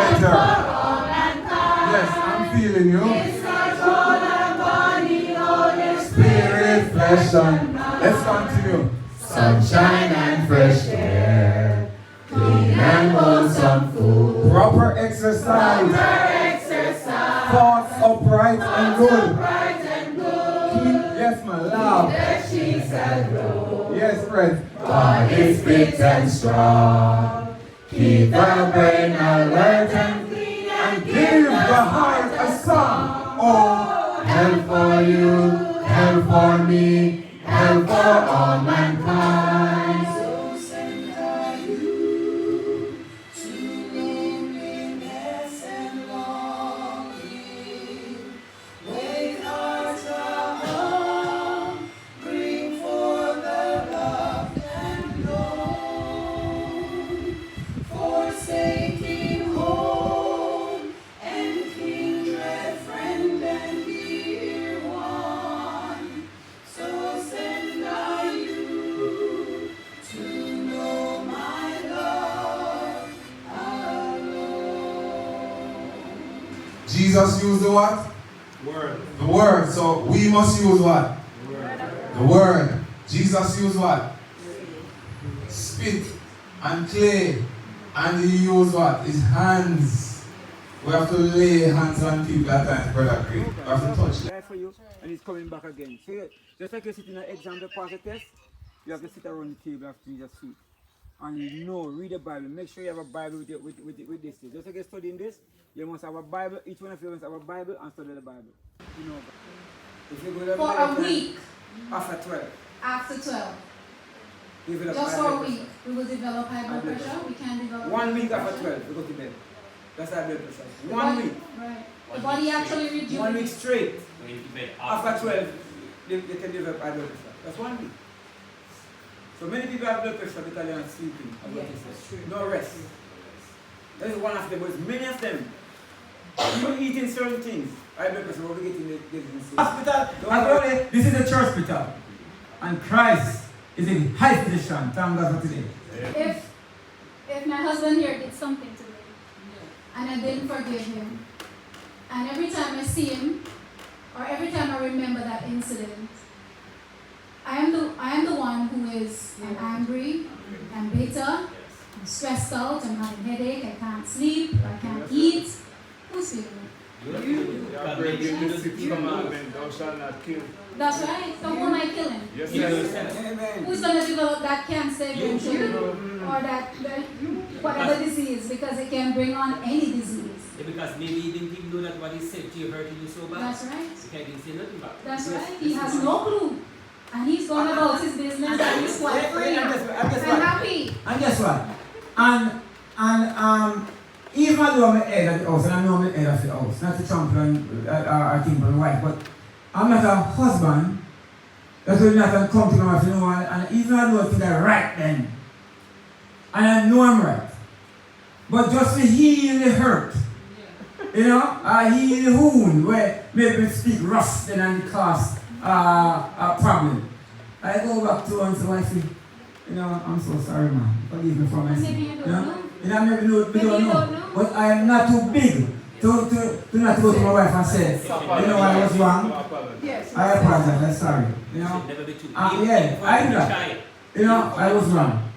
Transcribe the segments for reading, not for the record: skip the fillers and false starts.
better. Yes, I'm feeling you. Spirit, flesh, and let's continue. Sunshine and fresh air, clean and wholesome food, proper exercise, thoughts upright and good. Keep, yes, my love. Yes, friends. God is fit and strong. Keep the brain alert and clean, and give the heart a song. Oh, help for you, help for me, help for all mankind. So send are you to loneliness and longing. Wake hearts are hungry for the loved and known, forsaking home and kindred, friend and dear one. So send I you to know my love alone. Jesus used the what? Word. The word. So we must use what? The word. Jesus used what? Spit and clay. And he used what? His hands. We have to lay hands on people at times, Brother Craig. We have to touch them. There for you, and he's coming back again. So just like you sit in an exam to pass a test, you have to sit around the table after Jesus' feet. And you know, read the Bible. Make sure you have a Bible with this. Just like you're studying this, you must have a Bible. Each one of you must have a Bible and study the Bible. You know. If you go to For a week. After 12. After 12. Develop Just high for a blood week. pressure. We will develop high blood pressure. We can develop 1 week after 12, we go to bed. That's high blood pressure. The 1 body- week. Right. The body actually reduces. 1 week straight. When you bed After 12, they can develop high blood pressure. That's 1 week. So many people have blood pressure because they are sleeping. Yes, that's true. No rest. That is one of them, but many of them, even eating certain things, high blood pressure, we're getting the disease. Hospital, this is a church hospital. And Christ is a high physician. Thank God for today. If my husband here did something to me and I didn't forgive him, and every time I see him or every time I remember that incident, I am the one who is I'm angry, I'm bitter, I'm stressed out, I'm having a headache, I can't sleep, I can't eat. Who's feeling it? You. Thou shalt not kill. That's right. So who am I killing? Yes, Amen. Who's going to develop that cancer eventually? Or that whatever disease, because it can bring on any disease. Yeah, because maybe you didn't even know that what he said to you hurting you so bad. That's right. You can't say nothing about it. That's right. He has no clue. And he's going about his business and he's quite free. And guess I'm happy. And guess what? And even though I'm the head of the house, and I know I'm the head of the house, not to champion or think on wife, but I'm not a husband that will not come to my wife, you know, and even though I think I'm right then, and I know I'm right, but just to heal the hurt, you know, heal the wound where maybe speak rough then and cause a problem. I go back to her and say, wifey, you know, I'm so sorry, man. Forgive me for my sin. Maybe you don't know. You know, maybe you don't know. But I am not too big to not go to my wife and say, you know, I was wrong. Yes. I apologize. I'm sorry. You know. Never be too Yeah, I do that. You know, I was wrong.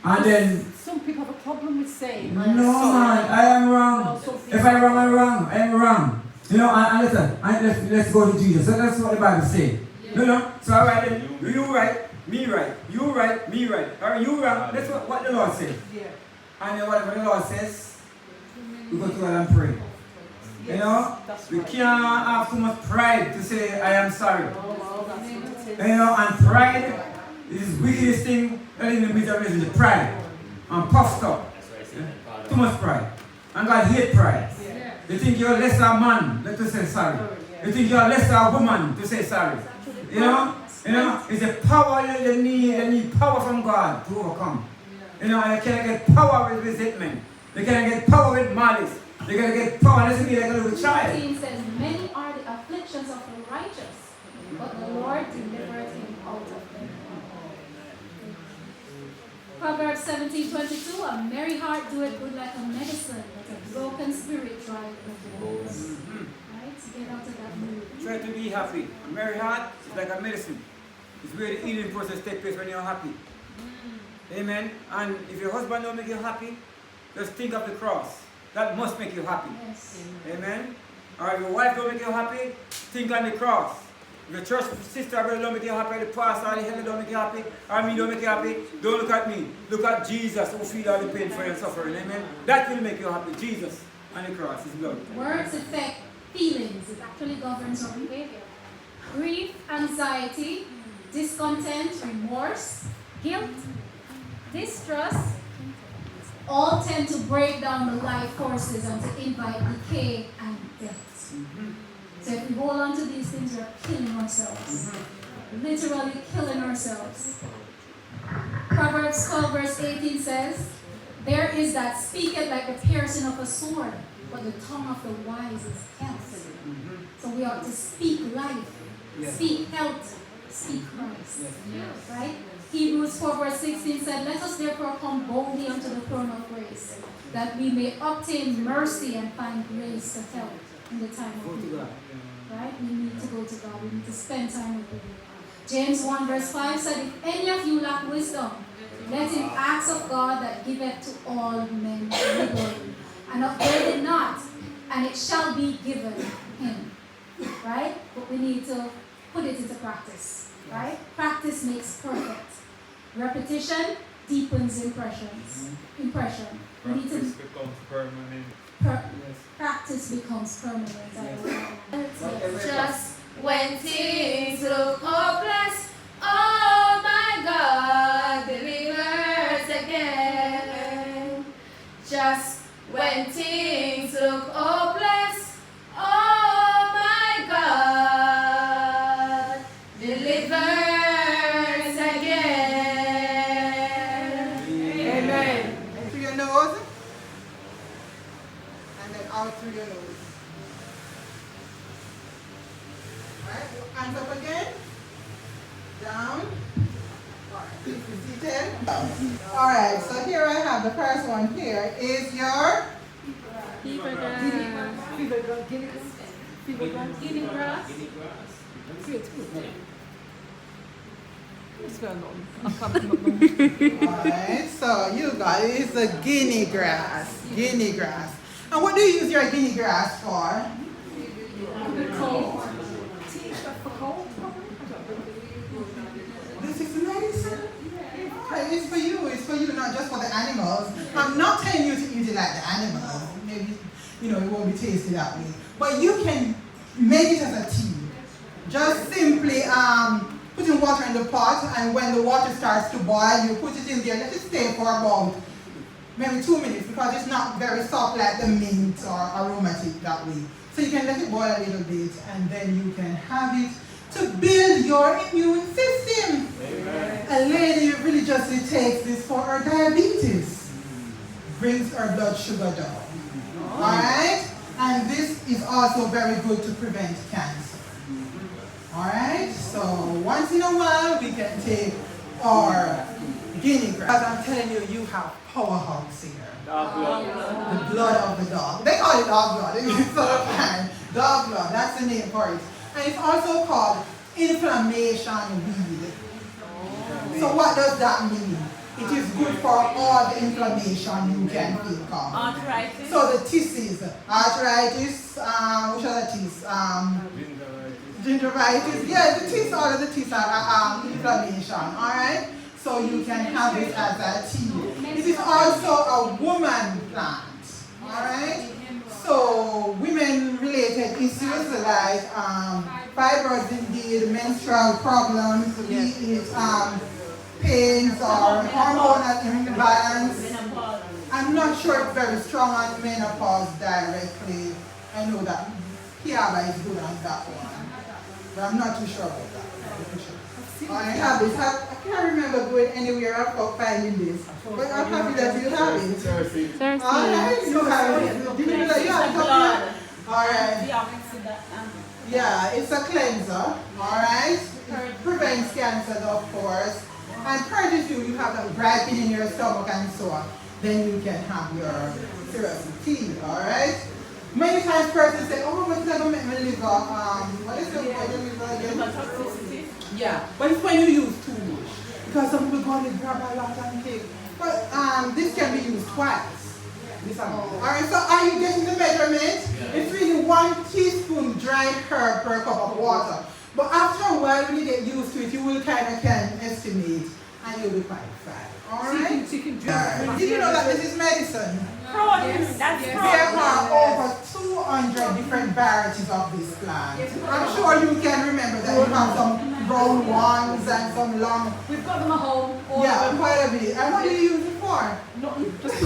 And then. Some people have a problem with saying. No, man, I am wrong. If I'm wrong, I'm wrong. I am wrong. You know, and listen, let's go to Jesus. So that's what the Bible says. No. So all right, then, you right, me right, you right, me right. Or you wrong. That's what the Lord says. Yeah. And then whatever the Lord says, we go to God and pray. You know, we can't have too much pride to say, I am sorry. You know, and pride is the wickedest thing that in the midst of is pride. And puffed up. Too much pride. And God hates pride. You think you're a lesser man, let us say sorry. You think you're a lesser woman to say sorry. You know, it's a power you need power from God to overcome. You know, you can't get power with resentment. You can't get power with malice. You can't get power, doesn't mean like a little child. 14 says, many are the afflictions of the righteous, but the Lord delivered him out of them. Proverbs 17:22, a merry heart doeth good like a medicine, but a broken try avoid. Right? To get out of that mood. Try to be happy. A merry heart is like a medicine. It's where the healing process takes place when you're happy. Amen. And if your husband don't make you happy, just think of the cross. That must make you happy. Yes. Amen. Or if your wife don't make you happy, think on the cross. If your church sister or brother don't make you happy, the pastor or the healer don't make you happy, or me don't make you happy, don't look at me. Look at Jesus who feel all the pain for and suffering. Amen. That will make you happy. Jesus on the cross, His blood. Words affect feelings. It actually governs our behavior. Grief, anxiety, discontent, remorse, guilt, distrust, all tend to break down the life forces and to invite decay and death. So if we hold on to these things, we're killing ourselves. Literally killing ourselves. Proverbs 12 verse 18 says, there is that speaketh like the piercing of a sword, but the tongue of the wise is health. So we ought to speak life, speak health, speak Christ. Right? Hebrews 4 verse 16 said, let us therefore come boldly unto the throne of grace, that we may obtain mercy and find grace to help in the time of need. Right? We need to go to God. We need to spend time with Him. James 1 verse 5 said, if any of you lack wisdom, let him ask of God that giveth to all men liberally, and upbraid it not, and it shall be given him. Right? But we need to put it into practice. Right? Practice makes perfect. Repetition deepens impression. We need to becomes permanent. Practice becomes permanent. Just when things look hopeless, oh my God delivers again. Just when things look hopeless, oh my God delivers again. Amen. Through your nose, and then out through your nose. Alright, hands up again. Down. Alright, keep seated. Alright, so here I have the first one here is your Fever grass. Guinea grass. What's going on? I can't remember. Alright, so you got it. It's the guinea grass. Guinea grass. And what do you use your guinea grass for? Cold. Tea for cold, probably. This is medicine. Alright, it's for you. It's for you, not just for the animals. I'm not telling you to eat it like the animals. Maybe, it won't be tasty that way. But you can make it as a tea. Just simply putting water in the pot, and when the water starts to boil, you put it in there, let it stay for about maybe 2 minutes, because it's not very soft like the mint or aromatic that way. So you can let it boil a little bit, and then you can have it to build your immune system. Amen. A lady religiously takes this for her diabetes, brings her blood sugar down. Alright? And this is also very good to prevent cancer. Alright, so once in a while we can take our guinea grass. As I'm telling you, you have powerhouse here. Dog blood. The blood of the dog. They call it dog blood. It's so fine. Dog blood, that's the name for it. And it's also called inflammation weed. So what does that mean? It is good for all the inflammation you can think of. Arthritis. So the tissues, arthritis, which other tissues? Gingivitis. Yeah, the teeth, all of the teeth are inflammation, alright? So you can have it as a tea. It is also a woman plant, alright? So women-related issues like fibroids indeed, menstrual problems, be it pains or hormonal imbalance. I'm not sure it's very strong on menopause directly. I know that Q.T.B.M is good on that one. But I'm not too sure about that. I have this. I can't remember going anywhere else finding this. But I'm happy that you have it. Alright, you have it. Did you know that you have it? Alright. Yeah, it's a cleanser. Alright. It prevents cancer, of course. And purges you have a griping in your stomach and so on. Then you can have your syrup tea. Alright. Many times persons say, oh, what's that going to make me liver? What is the liver again? Yeah, but it's when you use too much. Because some people go and grab a lot and take. But this can be used twice. Alright, so are you getting the measurement? It's really 1 teaspoon dried herb per cup of water. But after a while, when you get used to it, you will kind of can estimate and you'll be quite fine. Alright? Did you know that this is medicine? Yes. That's There are over 200 different varieties of this plant. I'm sure you can remember that you have some brown ones and some long. We've got them at home. Yeah, quite a bit. And what do you use it for? Just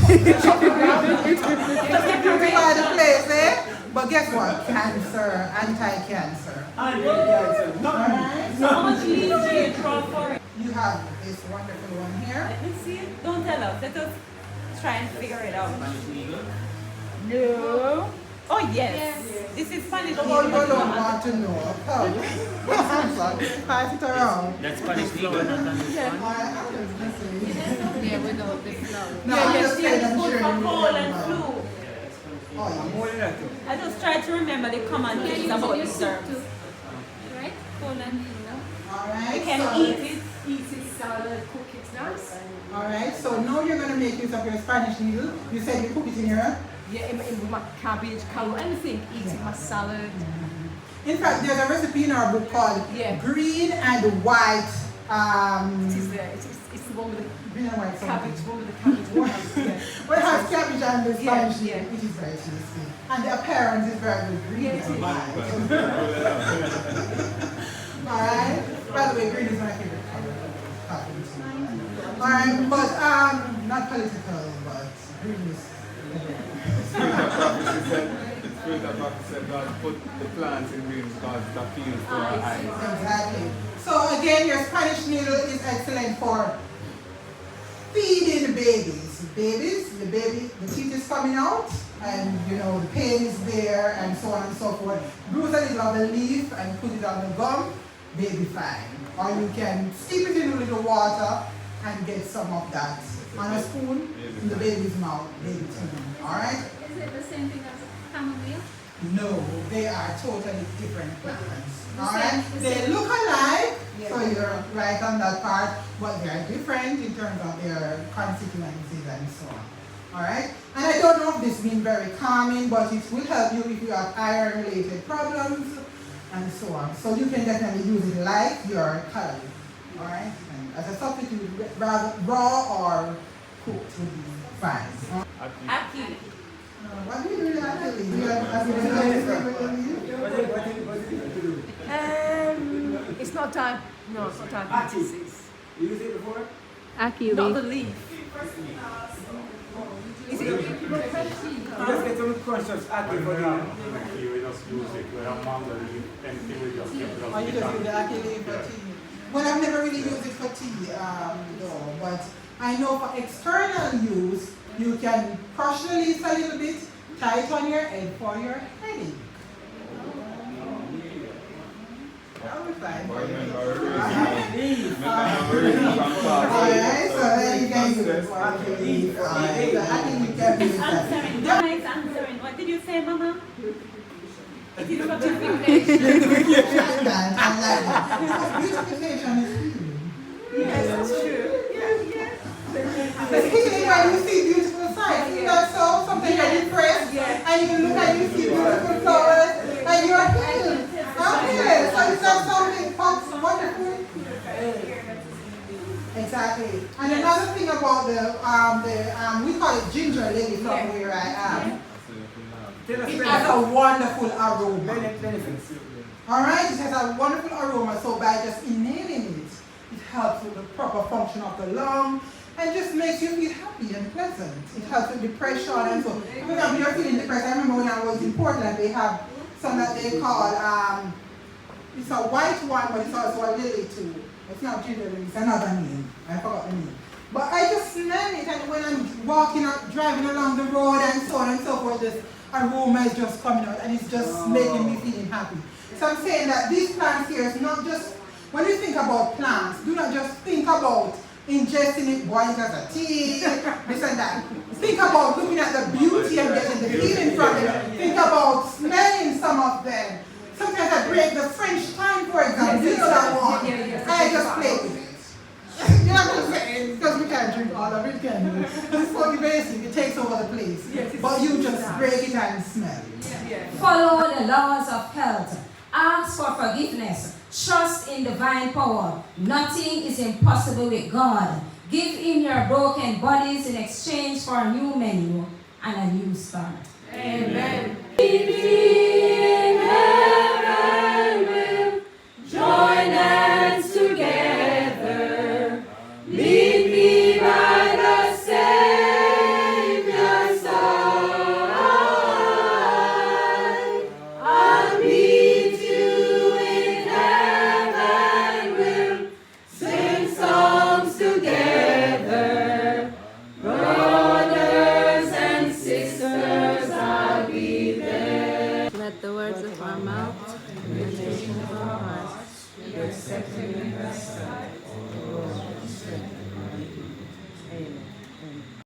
Beautify the place, eh? But guess what? Cancer, anti-cancer. Alright? So how much leaves do you draw for it? You have this wonderful one here. Let me see. Don't tell us. Let us try and figure it out. Spanish legal. No. Oh yes. This is Spanish. Oh, you don't want to know. Oh, pass it around. That's Spanish legal, not understand. Yeah, we know the flower. No, Yeah, I'm yes, just saying, it's I'm good sure for you cold know and about it. flu. Oh, yeah. More than that too. I just try to remember the common You can things use it about in the your soup syrup. too. Right? Cold and flu. Alright. You can so- eat it, salad, cook it, nice. Alright, so now you're going to make use of your Spanish needle. You said you cook it in your... Yeah, in my cabbage, carrot, anything. Eat it, my salad. In fact, there's a recipe in our book called Yeah. Green and White... It is there. It's the one with the green and white cabbage, something. one with the cabbage. Yeah. Well, it has cabbage and the Spanish Yeah, needle. It is very tasty. And the appearance is very good. Green Yeah, it and is. white. Alright? By the way, green is my favorite color. Alright, but not political, but green is... Spirit of prophecy said God put the plants in green because the fields for our eyes. Exactly. So again, your Spanish needle is excellent for feeding babies. The teeth is coming out, and you know the pain is there, and so on and so forth. Bruise a little of the leaf and put it on the gum, baby fine. Or you can steep it in a little water and get some of that on a spoon in the baby's mouth, baby tea. All right? Is it the same thing as chamomile? No, they are totally different plants. The Alright? same- the They same. look alike, Yeah. so you're right on that part, but they are different in terms of their constituencies and so on. Alright? And I don't know if this means very calming, but it will help you if you have iron related problems and so on. So you can definitely use it like your curry. Alright? And as a substitute, rather raw or cooked would be fine. Aki. What do you do actually? Do you have a favorite meal? It's not time. No, it's not time. You used it before? Aki Not leaf. the leaf. Is it? You just get to conscious active for the... We just use it where a mango leaf empty, we just get it Or you just use the achillea for tea? Well, I've never really used it for tea, though. But I know for external use, you can crush the leaves a little bit, tie it on your head for your headache. That'll be fine. Alright, so then you can use it for achillea. Alright, so achillea can be used as Answering. Mama is answering. What did you say, Mama? It is such a big beautification. I like it. Because beautification is healing. Yes, that's true. It's healing when you see beautiful sights. Isn't that so? Something you're depressed and you look and you see beautiful flowers and you're healed. Okay, so it's not something wonderful. Exactly. And another thing about we call it ginger lily from where I am. It has a wonderful aroma. Benefits. Alright, it has a wonderful aroma, so by just inhaling it, it helps with the proper function of the lung and just makes you feel happy and pleasant. It helps with depression and so. For example, you're feeling depressed. I remember when I was in Portland, they have some that they call, it's a white one, but it's also a lily too. It's not ginger lily, it's another name. I forgot the name. But I just smell it, and when I'm walking or driving along the road and so on and so forth, this aroma is just coming out and it's just making me feeling happy. So I'm saying that these plants here is not just, when you think about plants, do not just think about ingesting it, boiling it as a tea, this and that. Think about looking at the beauty and getting the feeling from it. Think about smelling some of them. Sometimes I break the French thyme, for example. You know that one. I just play with it. You know what I'm saying? Because we can't drink all of it, can we? It's so basic, it takes over the place. But you just break it and smell it. Follow the laws of health. Ask for forgiveness. Trust in divine power. Nothing is impossible with God. Give him your broken bodies in exchange for a new menu and a new start. Amen. Join hands together. Lead me by the Savior's side. I'll meet you in heaven. We'll sing songs together. Brothers and sisters, I'll be there. Let the words of our mouth and the meditation of our hearts be accepted in thy sight.